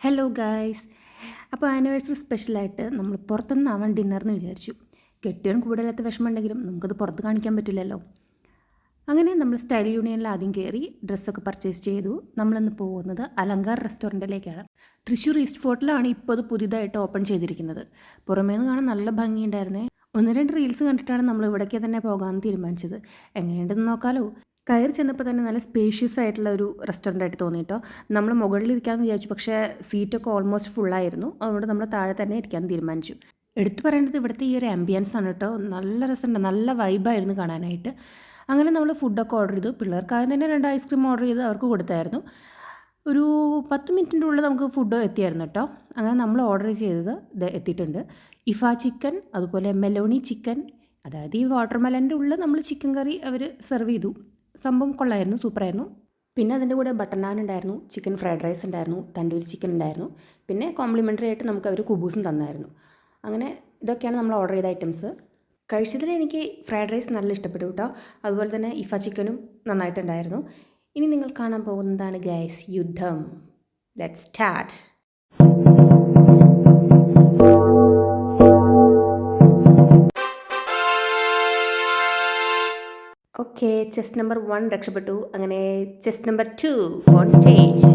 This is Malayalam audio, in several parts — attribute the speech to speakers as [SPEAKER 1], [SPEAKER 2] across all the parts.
[SPEAKER 1] Hello guys. അപ്പോൾ ആനിവേഴ്സറി സ്പെഷ്യലായിട്ട് നമ്മൾ പുറത്തുനിന്നാവാൻ ഡിന്നറിന് വിചാരിച്ചു. കെട്ടിയവൻ കൂടുതലാത്ത വിഷമമുണ്ടെങ്കിലും നമുക്കത് പുറത്ത് കാണിക്കാൻ പറ്റില്ലല്ലോ. അങ്ങനെ നമ്മൾ സ്റ്റൈൽ യൂണിയനിൽ ആദ്യം കയറി ഡ്രസ്സൊക്കെ പർച്ചേസ് ചെയ്തു. നമ്മളിന്ന് പോകുന്നത് അലങ്കാർ റെസ്റ്റോറൻറ്റിലേക്കാണ്. തൃശ്ശൂർ ഈസ്റ്റ് ഫോർട്ടിലാണ് ഇപ്പോൾ അത് പുതിയതായിട്ട് ഓപ്പൺ ചെയ്തിരിക്കുന്നത്. പുറമേ നിന്ന് കാണാൻ നല്ല ഭംഗിയുണ്ടായിരുന്നേ. 1-2 റീൽസ് കണ്ടിട്ടാണ് നമ്മൾ ഇവിടേക്ക് തന്നെ പോകാമെന്ന് തീരുമാനിച്ചത്. എങ്ങനെയുണ്ടെന്ന് നോക്കാലോ. കയറി ചെന്നപ്പോൾ തന്നെ നല്ല സ്പേഷ്യസ് ആയിട്ടുള്ള ഒരു റെസ്റ്റോറൻ്റ് ആയിട്ട് തോന്നി കേട്ടോ. നമ്മൾ മുകളിലിരിക്കാമെന്ന് വിചാരിച്ചു, പക്ഷേ സീറ്റൊക്കെ ഓൾമോസ്റ്റ് ഫുള്ളായിരുന്നു. അതുകൊണ്ട് നമ്മൾ താഴെ തന്നെ ഇരിക്കാൻ തീരുമാനിച്ചു. എടുത്തു പറയേണ്ടത് ഇവിടുത്തെ ഈ ഒരു ആംബിയൻസ് ആണ് കേട്ടോ. നല്ല രസമുണ്ട്, നല്ല വൈബായിരുന്നു കാണാനായിട്ട്. അങ്ങനെ നമ്മൾ ഫുഡൊക്കെ ഓർഡർ ചെയ്തു. പിള്ളേർക്കാദ്യം തന്നെ 2 ഐസ്ക്രീം ഓർഡർ ചെയ്ത് അവർക്ക് കൊടുത്തായിരുന്നു. ഒരു 10 മിനിറ്റിൻ്റെ ഉള്ളിൽ നമുക്ക് ഫുഡ് എത്തിയായിരുന്നു കേട്ടോ. അങ്ങനെ നമ്മൾ ഓർഡർ ചെയ്തത് എത്തിയിട്ടുണ്ട്. ഇഫ ചിക്കൻ, അതുപോലെ മെലോണി ചിക്കൻ, അതായത് ഈ വാട്ടർമെലൻ്റെ ഉള്ളിൽ നമ്മൾ ചിക്കൻ കറി അവർ സെർവ് ചെയ്തു. സംഭവം കൊള്ളായിരുന്നു, സൂപ്പറായിരുന്നു. പിന്നെ അതിൻ്റെ കൂടെ ബട്ടർ നാൻ ഉണ്ടായിരുന്നു, ചിക്കൻ ഫ്രൈഡ് റൈസ് ഉണ്ടായിരുന്നു, തണ്ടൂരി ചിക്കൻ ഉണ്ടായിരുന്നു. പിന്നെ കോംപ്ലിമെൻ്ററി ആയിട്ട് നമുക്ക് അവർ കുബൂസും തന്നായിരുന്നു. അങ്ങനെ ഇതൊക്കെയാണ് നമ്മൾ ഓർഡർ ചെയ്ത ഐറ്റംസ്. കഴിച്ചതിൽ എനിക്ക് ഫ്രൈഡ് റൈസ് നല്ല ഇഷ്ടപ്പെട്ടു കേട്ടോ. അതുപോലെ തന്നെ ഇഫ ചിക്കനും നന്നായിട്ടുണ്ടായിരുന്നു. ഇനി നിങ്ങൾ കാണാൻ പോകുന്നതാണ് ഗൈസ് യുദ്ധം. Let's start. Okay, chest number 1 രക്ഷപ്പെട്ടു. അങ്ങനെ chest number 2 on stage.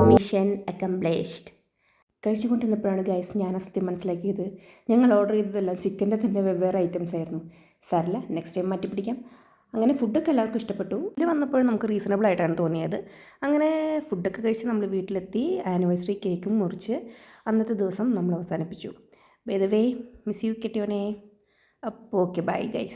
[SPEAKER 1] Mission accomplished. കഴിച്ചുകൊണ്ടിരുന്നപ്പോഴാണ് ഗൈസ് ഞാൻ സത്യം മനസ്സിലാക്കിയത്. ഞങ്ങൾ ഓർഡർ ചെയ്തതെല്ലാം ചിക്കൻ്റെ തന്നെ വെവ്വേറെ ഐറ്റംസ് ആയിരുന്നു. സാറില്ല, നെക്സ്റ്റ് ടൈം മാറ്റി പിടിക്കാം. അങ്ങനെ ഫുഡൊക്കെ എല്ലാവർക്കും ഇഷ്ടപ്പെട്ടു. ഇതിൽ വന്നപ്പോഴും നമുക്ക് റീസണബിൾ ആയിട്ടാണ് തോന്നിയത്. അങ്ങനെ ഫുഡൊക്കെ കഴിച്ച് നമ്മൾ വീട്ടിലെത്തി. ആനിവേഴ്സറി കേക്കും മുറിച്ച് അന്നത്തെ ദിവസം നമ്മൾ അവസാനിപ്പിച്ചു. By the way, miss you കെട്ടിയോനെ. അപ്പോൾ ഓക്കെ, ബൈ ഗൈസ്.